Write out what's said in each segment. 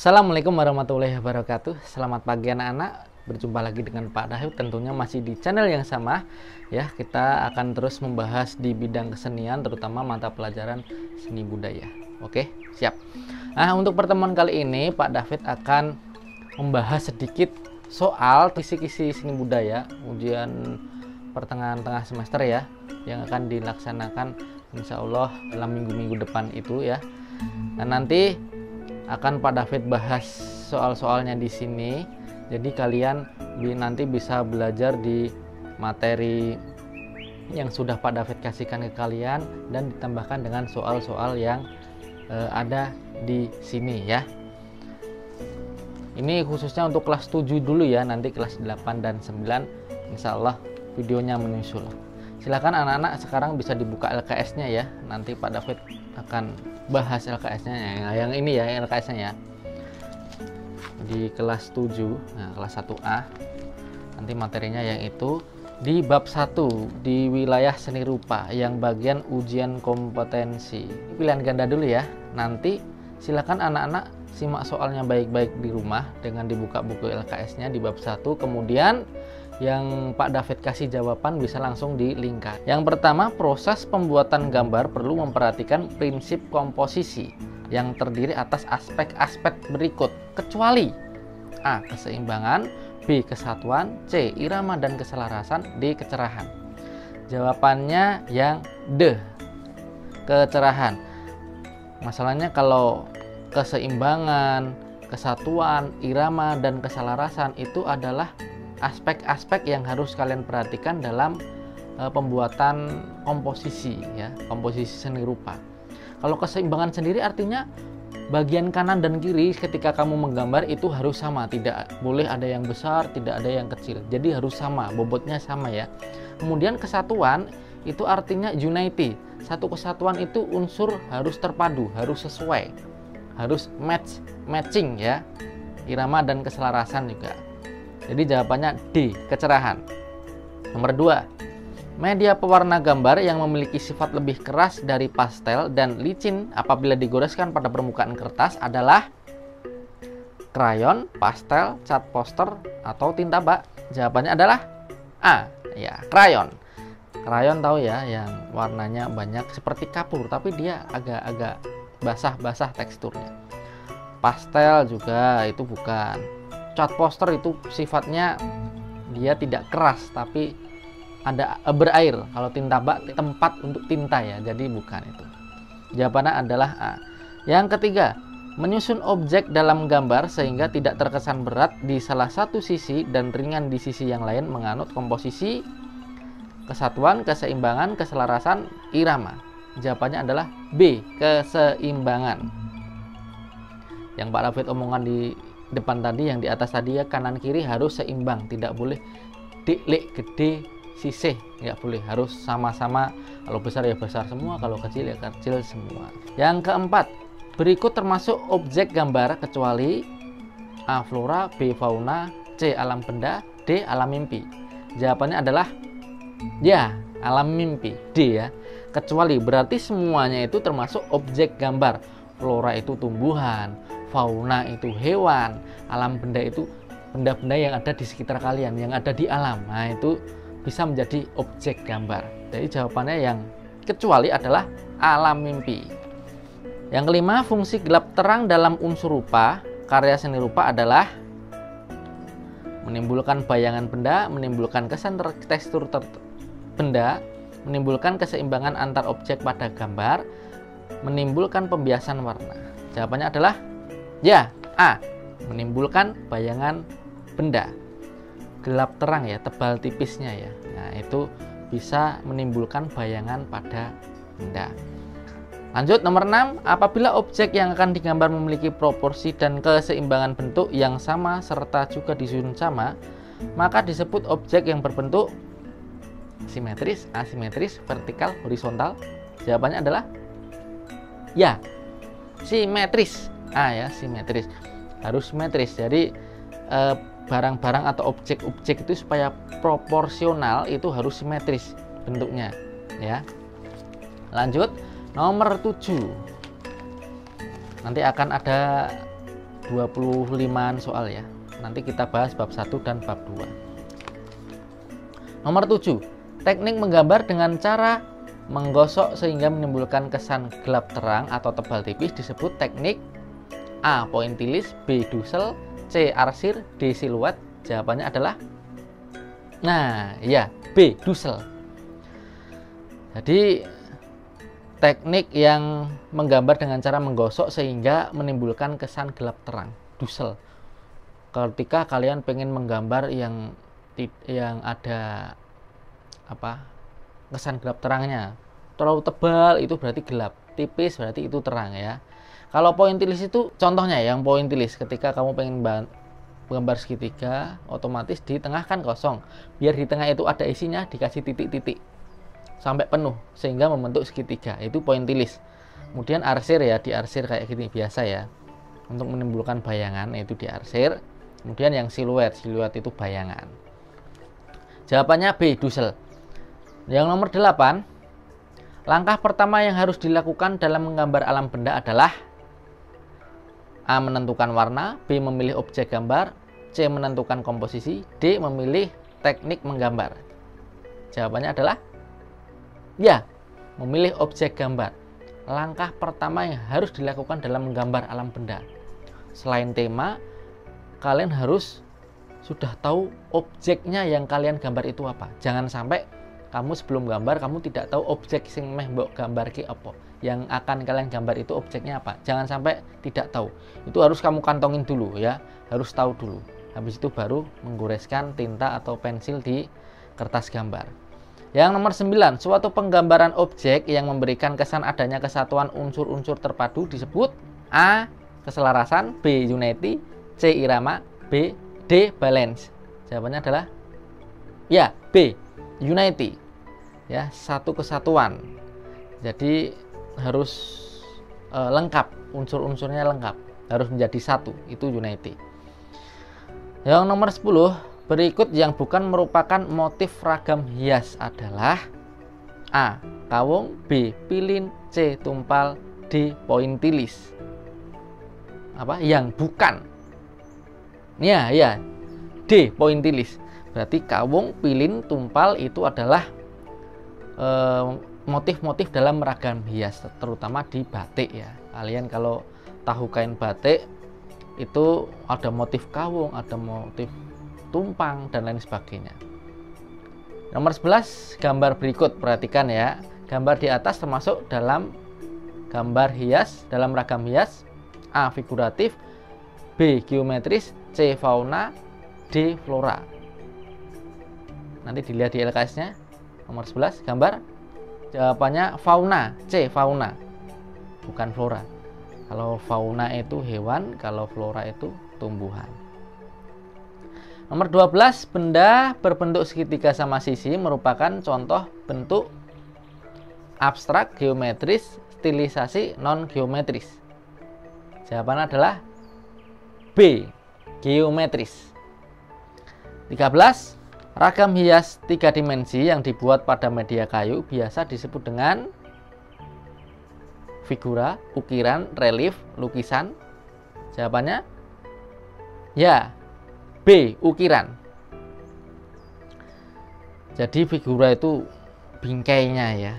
Assalamualaikum warahmatullahi wabarakatuh. Selamat pagi anak-anak. Berjumpa lagi dengan Pak Dahib, tentunya masih di channel yang sama ya. Kita akan terus membahas di bidang kesenian, terutama mata pelajaran seni budaya. Oke, siap. Nah, untuk pertemuan kali ini Pak David akan membahas sedikit soal kisi-kisi seni budaya ujian pertengahan tengah semester ya, yang akan dilaksanakan insya Allah dalam minggu-minggu depan itu ya. Nah, nanti akan Pak David bahas soal-soalnya di sini. Jadi kalian nanti bisa belajar di materi yang sudah Pak David kasihkan ke kalian dan ditambahkan dengan soal-soal yang ada di sini ya. Ini khususnya untuk kelas 7 dulu ya, nanti kelas 8 dan 9 insya Allah videonya menyusul. Silakan anak-anak sekarang bisa dibuka LKS-nya ya. Nanti Pak David akan bahas LKS-nya yang ini ya, LKS-nya ya. Di kelas 7, nah kelas 1A. Nanti materinya yang itu di bab 1 di wilayah seni rupa yang bagian ujian kompetensi. Pilihan ganda dulu ya. Nanti silakan anak-anak simak soalnya baik-baik di rumah dengan dibuka buku LKS-nya di bab 1. Kemudian yang Pak David kasih jawaban bisa langsung dilingkar. Yang pertama, proses pembuatan gambar perlu memperhatikan prinsip komposisi yang terdiri atas aspek-aspek berikut, kecuali A. Keseimbangan, B. Kesatuan, C. Irama dan keselarasan, D. Kecerahan. Jawabannya yang D. Kecerahan. Masalahnya kalau keseimbangan, kesatuan, irama dan keselarasan itu adalah aspek-aspek yang harus kalian perhatikan dalam pembuatan komposisi ya, komposisi seni rupa. Kalau keseimbangan sendiri artinya bagian kanan dan kiri ketika kamu menggambar itu harus sama, tidak boleh ada yang besar, tidak ada yang kecil. Jadi harus sama, bobotnya sama ya. Kemudian kesatuan itu artinya unity. Satu kesatuan itu unsur harus terpadu, harus sesuai, harus matching ya. Irama dan keselarasan juga. Jadi jawabannya D, kecerahan. Nomor 2, media pewarna gambar yang memiliki sifat lebih keras dari pastel dan licin apabila digoreskan pada permukaan kertas adalah krayon, pastel, cat poster, atau tinta bak. Jawabannya adalah A, ya, krayon. Krayon tahu ya, yang warnanya banyak seperti kapur tapi dia agak-agak basah-basah teksturnya. Pastel juga itu bukan. Cat poster itu sifatnya dia tidak keras tapi ada berair. Kalau tinta bak tempat untuk tinta ya, jadi bukan itu. Jawabannya adalah A. Yang ketiga, menyusun objek dalam gambar sehingga tidak terkesan berat di salah satu sisi dan ringan di sisi yang lain menganut komposisi, kesatuan, keseimbangan, keselarasan, irama. Jawabannya adalah B, keseimbangan. Yang Pak David omongan di depan tadi, yang di atas tadi ya, kanan kiri harus seimbang, tidak boleh diklik gede sisih, nggak boleh, harus sama-sama. Kalau besar ya besar semua, kalau kecil ya kecil semua. Yang keempat, berikut termasuk objek gambar kecuali A. Flora, B. Fauna, C. Alam benda, D. Alam mimpi. Jawabannya adalah ya, alam mimpi, D ya. Kecuali berarti semuanya itu termasuk objek gambar. Flora itu tumbuhan, fauna itu hewan, alam benda itu benda-benda yang ada di sekitar kalian, yang ada di alam. Nah, itu bisa menjadi objek gambar. Jadi jawabannya yang kecuali adalah alam mimpi. Yang kelima, fungsi gelap terang dalam unsur rupa karya seni rupa adalah menimbulkan bayangan benda, menimbulkan kesan tekstur benda, menimbulkan keseimbangan antar objek pada gambar, menimbulkan pembiasan warna. Jawabannya adalah ya, A, menimbulkan bayangan benda. Gelap terang ya, tebal tipisnya ya. Nah, itu bisa menimbulkan bayangan pada benda. Lanjut, nomor 6, apabila objek yang akan digambar memiliki proporsi dan keseimbangan bentuk yang sama serta juga disusun sama, maka disebut objek yang berbentuk simetris, asimetris, vertikal, horizontal. Jawabannya adalah ya, simetris. A ya, simetris. Harus simetris. Jadi barang-barang atau objek-objek itu supaya proporsional itu harus simetris bentuknya ya. Lanjut, nomor 7. Nanti akan ada 25-an soal ya. Nanti kita bahas bab 1 dan bab 2. Nomor 7, teknik menggambar dengan cara menggosok sehingga menimbulkan kesan gelap terang atau tebal tipis disebut teknik A. Pointillis, B. Dussel, C. Arsir, D. Siluet. Jawabannya adalah B. Dussel. Jadi teknik yang menggambar dengan cara menggosok sehingga menimbulkan kesan gelap terang, Dussel. Ketika kalian pengen menggambar yang ada kesan gelap terangnya terlalu tebal, itu berarti gelap, tipis berarti itu terang ya. Kalau pointillis itu contohnya, yang pointillis ketika kamu pengen gambar segitiga, otomatis di tengah kan kosong, biar di tengah itu ada isinya, dikasih titik-titik sampai penuh sehingga membentuk segitiga, itu pointillis. Kemudian arsir ya, diarsir kayak gini biasa ya, untuk menimbulkan bayangan, itu diarsir. Kemudian yang siluet itu bayangan. Jawabannya B. Dussel. Yang nomor 8, langkah pertama yang harus dilakukan dalam menggambar alam benda adalah A. Menentukan warna, B. Memilih objek gambar, C. Menentukan komposisi, D. Memilih teknik menggambar. Jawabannya adalah memilih objek gambar. Langkah pertama yang harus dilakukan dalam menggambar alam benda. Selain tema, kalian harus sudah tahu objeknya yang kalian gambar itu apa. Jangan sampai kamu sebelum gambar kamu tidak tahu objek sing meh mbok gambar ki apa, yang akan kalian gambar itu objeknya apa. Jangan sampai tidak tahu. Itu harus kamu kantongin dulu ya, harus tahu dulu. Habis itu baru menggoreskan tinta atau pensil di kertas gambar. Yang nomor 9, suatu penggambaran objek yang memberikan kesan adanya kesatuan unsur-unsur terpadu disebut A. Keselarasan, B. Unity, C. Irama, D. Balance. Jawabannya adalah B. Unity. Ya, satu kesatuan. Jadi harus lengkap, unsur-unsurnya lengkap, harus menjadi satu, itu unity. Yang nomor 10, berikut yang bukan merupakan motif ragam hias adalah A. Kawung, B. Pilin, C. Tumpal, D. Pointillis. Yang bukan? D. Pointillis. Berarti kawung, pilin, tumpal itu adalah motif-motif dalam ragam hias, terutama di batik ya. Kalian kalau tahu kain batik itu ada motif kawung, ada motif tumpang dan lain sebagainya. Nomor 11, gambar berikut, perhatikan ya. Gambar di atas termasuk dalam gambar hias, dalam ragam hias. A. Figuratif, B. Geometris, C. Fauna, D. Flora. Nanti dilihat di LKS-nya. Nomor 11, gambar. Jawabannya fauna, C. Fauna, bukan flora. Kalau fauna itu hewan, kalau flora itu tumbuhan. Nomor 12, benda berbentuk segitiga sama sisi merupakan contoh bentuk abstrak, geometris, stilisasi, non-geometris. Jawabannya adalah B. Geometris. 13, ragam hias 3 dimensi yang dibuat pada media kayu biasa disebut dengan figura, ukiran, relief, lukisan. Jawabannya B. Ukiran. Jadi figura itu bingkainya ya.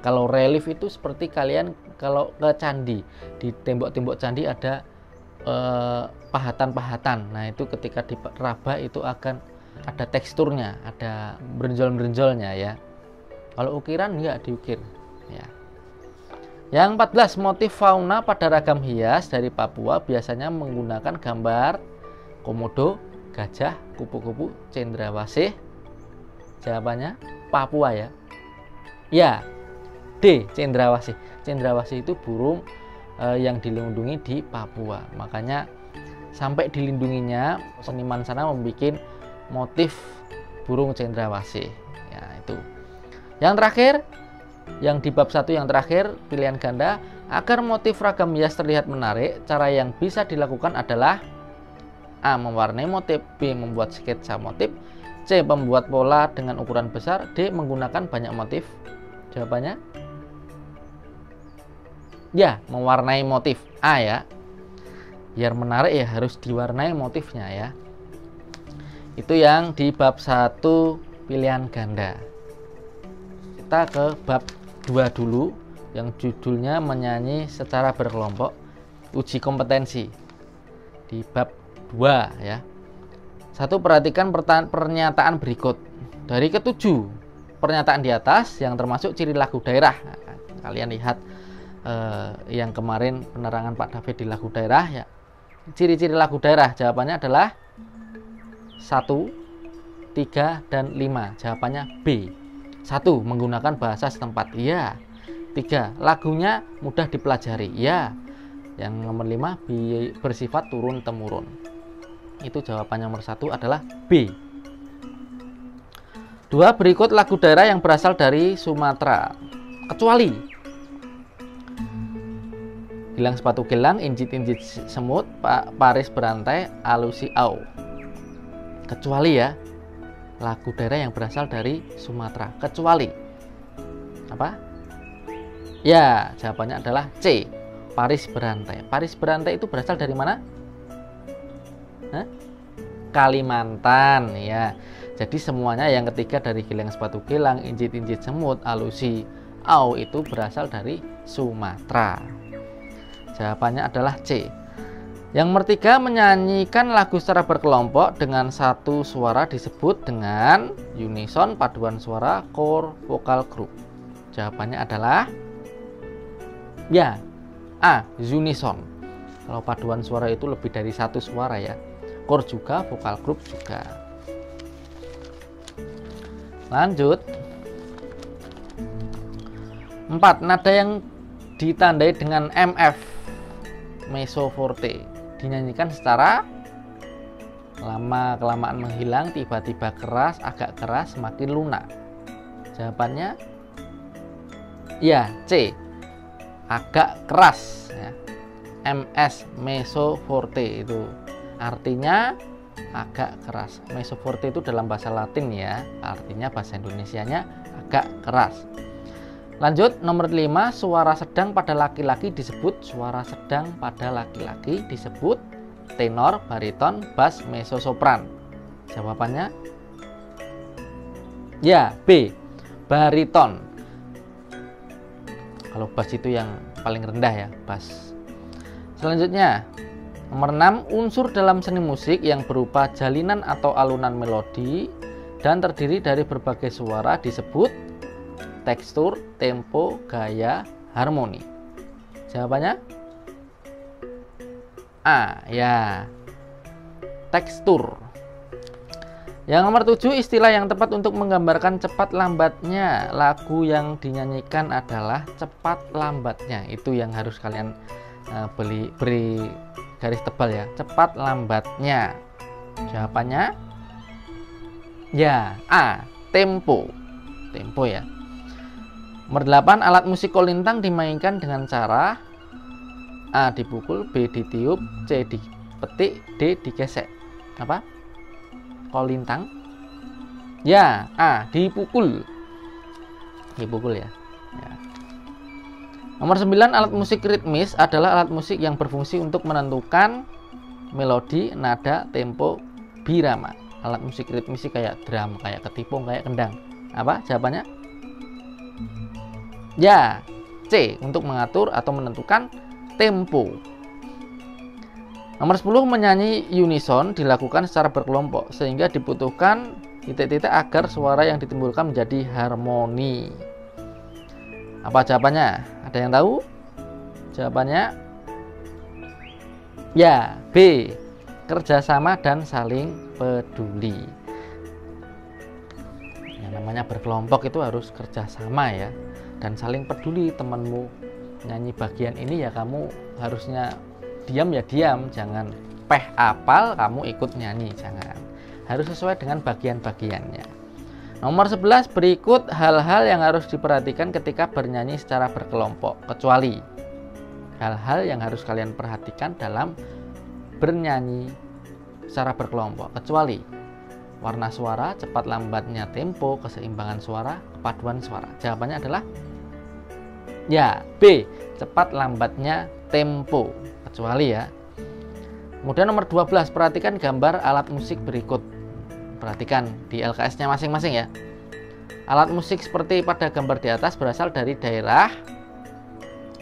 Kalau relief itu seperti kalian kalau ke candi, di tembok-tembok candi ada pahatan-pahatan. Nah itu ketika diraba itu akan ada teksturnya, ada berenjol-berenjolnya ya. Kalau ukiran enggak diukir ya. Yang 14, motif fauna pada ragam hias dari Papua biasanya menggunakan gambar komodo, gajah, kupu-kupu, cendrawasih. Jawabannya Papua ya. D. Cendrawasih. Cendrawasih itu burung yang dilindungi di Papua. Makanya sampai dilindunginya seniman sana membuat motif burung cendrawasih ya. Itu yang terakhir, yang di bab 1 yang terakhir, pilihan ganda. Agar motif ragam hias terlihat menarik, cara yang bisa dilakukan adalah A. Mewarnai motif, B. Membuat sketsa motif, C. Membuat pola dengan ukuran besar, D. Menggunakan banyak motif. Jawabannya mewarnai motif, A ya. Biar menarik ya harus diwarnai motifnya ya. Itu yang di bab 1 pilihan ganda. Kita ke bab 2 dulu, yang judulnya menyanyi secara berkelompok, uji kompetensi. Di bab 2 ya. 1. Perhatikan pernyataan berikut. Dari ketujuh pernyataan di atas yang termasuk ciri lagu daerah. Nah, kalian lihat yang kemarin penerangan Pak David di lagu daerah ya. Ciri-ciri lagu daerah, jawabannya adalah 1, 3, dan 5. Jawabannya B. 1. Menggunakan bahasa setempat. Iya. 3. Lagunya mudah dipelajari. Iya. Yang nomor 5, bersifat turun-temurun. Itu jawabannya nomor 1 adalah B. 2. Berikut lagu daerah yang berasal dari Sumatera. Kecuali Gilang sepatu gelang, injit-injit semut, Paris berantai, alusi au. Kecuali ya, lagu daerah yang berasal dari Sumatera. Kecuali apa? Ya, jawabannya adalah C. Paris berantai. Paris berantai itu berasal dari mana? Hah? Kalimantan ya. Jadi semuanya yang ketiga dari Gilang sepatu gelang, injit-injit semut, alusi au itu berasal dari Sumatera. Jawabannya adalah C. Yang ketiga, menyanyikan lagu secara berkelompok dengan satu suara disebut dengan unison, paduan suara, core, vokal group. Jawabannya adalah ya, A. Unison. Kalau paduan suara itu lebih dari satu suara ya. Core juga, vokal group juga. Lanjut. 4. Nada yang ditandai dengan MF, mezzo forte, dinyanyikan secara lama-kelamaan menghilang, tiba-tiba keras, agak keras, semakin lunak. Jawabannya ya, C. Agak keras ya. MS, mezzo forte, itu artinya agak keras. Mezzo forte itu dalam bahasa Latin ya, artinya bahasa Indonesianya agak keras. Lanjut, nomor 5, suara sedang pada laki-laki disebut tenor, bariton, bass, mezzo sopran. Jawabannya ya, B. Bariton. Kalau bass itu yang paling rendah ya, bass. Selanjutnya, nomor 6, unsur dalam seni musik yang berupa jalinan atau alunan melodi dan terdiri dari berbagai suara disebut tekstur, tempo, gaya, harmoni. Jawabannya A. Ya, tekstur. Yang nomor 7, istilah yang tepat untuk menggambarkan cepat lambatnya lagu yang dinyanyikan adalah cepat lambatnya. Itu yang harus kalian beri garis tebal ya, cepat lambatnya. Jawabannya ya, A. Tempo. Tempo ya. Nomor 8, alat musik kolintang dimainkan dengan cara A. Dipukul, B. Ditiup, C. Dipetik, D. Digesek. Apa? Kolintang? Ya, A. Dipukul. Dipukul ya. Nomor 9, alat musik ritmis adalah alat musik yang berfungsi untuk menentukan melodi, nada, tempo, birama. Alat musik ritmis kayak drum, kayak ketipung, kayak kendang. Apa? Jawabannya ya, C. Untuk mengatur atau menentukan tempo. Nomor 10, menyanyi unison dilakukan secara berkelompok sehingga dibutuhkan titik-titik agar suara yang ditimbulkan menjadi harmoni. Apa jawabannya? Ada yang tahu? Jawabannya ya, B. Kerjasama dan saling peduli. Yang namanya berkelompok itu harus kerjasama ya, dan saling peduli. Temanmu nyanyi bagian ini ya kamu harusnya diam ya diam, jangan apal kamu ikut nyanyi, jangan. Harus sesuai dengan bagian-bagiannya. Nomor 11, berikut hal-hal yang harus diperhatikan ketika bernyanyi secara berkelompok. Kecuali hal-hal yang harus kalian perhatikan dalam bernyanyi secara berkelompok. Kecuali warna suara, cepat lambatnya tempo, keseimbangan suara, kepaduan suara. Jawabannya adalah ya, B. Cepat lambatnya tempo. Kecuali ya. Kemudian nomor 12, perhatikan gambar alat musik berikut. Perhatikan di LKS-nya masing-masing ya. Alat musik seperti pada gambar di atas berasal dari daerah,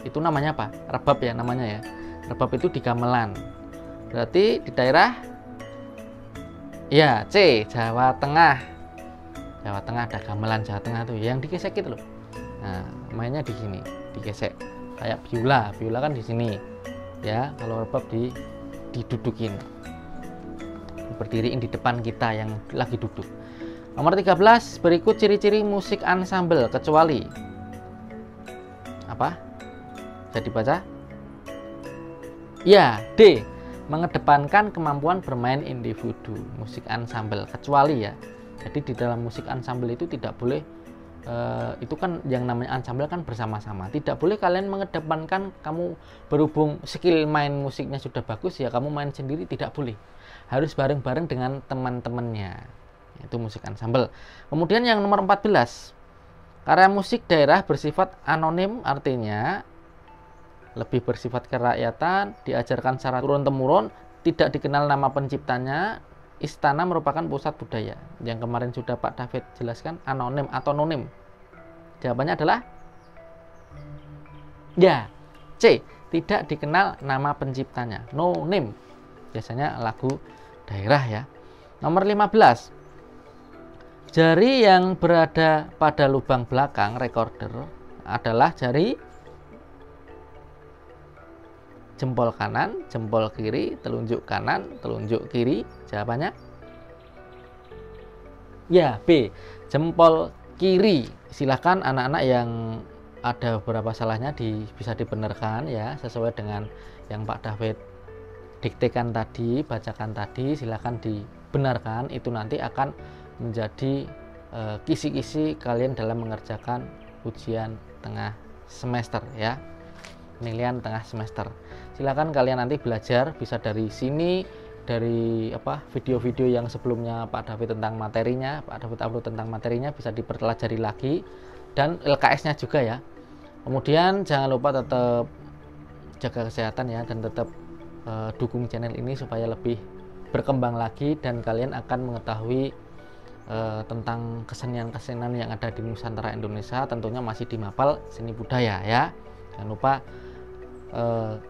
itu namanya apa? Rebab ya namanya ya. Rebab itu di gamelan. Berarti di daerah ya C, Jawa Tengah. Jawa Tengah ada gamelan Jawa Tengah tuh yang digesek itu loh. Nah, mainnya di sini, digesek. Kayak biola, biola kan di sini. Ya, kalau rebab didudukin. Berdiriin di depan kita yang lagi duduk. Nomor 13, berikut ciri-ciri musik ansambel kecuali apa? Bisa dibaca? Ya, D, mengedepankan kemampuan bermain individu. Musik ansambel kecuali ya. Jadi di dalam musik ansambel itu tidak boleh itu kan yang namanya ansambel kan bersama-sama. Tidak boleh kalian mengedepankan kamu berhubung skill main musiknya sudah bagus ya kamu main sendiri, tidak boleh. Harus bareng-bareng dengan teman-temannya. Itu musik ansambel. Kemudian yang nomor 14, karya musik daerah bersifat anonim, artinya lebih bersifat kerakyatan, diajarkan secara turun-temurun, tidak dikenal nama penciptanya. Istana merupakan pusat budaya. Yang kemarin sudah Pak David jelaskan, anonim atau nonim. Jawabannya adalah ya, C, tidak dikenal nama penciptanya, nonim. Biasanya lagu daerah ya. Nomor 15, jari yang berada pada lubang belakang recorder adalah jari jempol kanan, jempol kiri, telunjuk kanan, telunjuk kiri. Jawabannya ya B, jempol kiri. Silahkan anak-anak yang ada beberapa salahnya bisa dibenarkan ya, sesuai dengan yang Pak David diktekan tadi, bacakan tadi, silahkan dibenarkan. Itu nanti akan menjadi kisi-kisi kalian dalam mengerjakan ujian tengah semester ya, penilaian tengah semester. Silakan kalian nanti belajar, bisa dari sini, dari video-video yang sebelumnya Pak David tentang materinya, Pak David upload tentang materinya bisa dipelajari lagi, dan LKS-nya juga ya. Kemudian jangan lupa tetap jaga kesehatan ya, dan tetap dukung channel ini supaya lebih berkembang lagi dan kalian akan mengetahui tentang kesenian-kesenian yang ada di Nusantara Indonesia, tentunya masih di Mapel Seni Budaya ya. Jangan lupa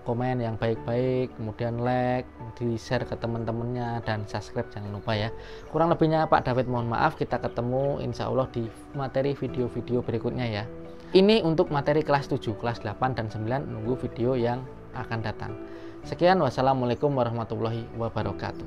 komen yang baik-baik, kemudian like, di share ke teman-temannya, dan subscribe jangan lupa ya. Kurang lebihnya Pak David mohon maaf. Kita ketemu insya Allah di materi video-video berikutnya ya. Ini untuk materi kelas 7, kelas 8 dan 9, nunggu video yang akan datang. Sekian, wassalamualaikum warahmatullahi wabarakatuh.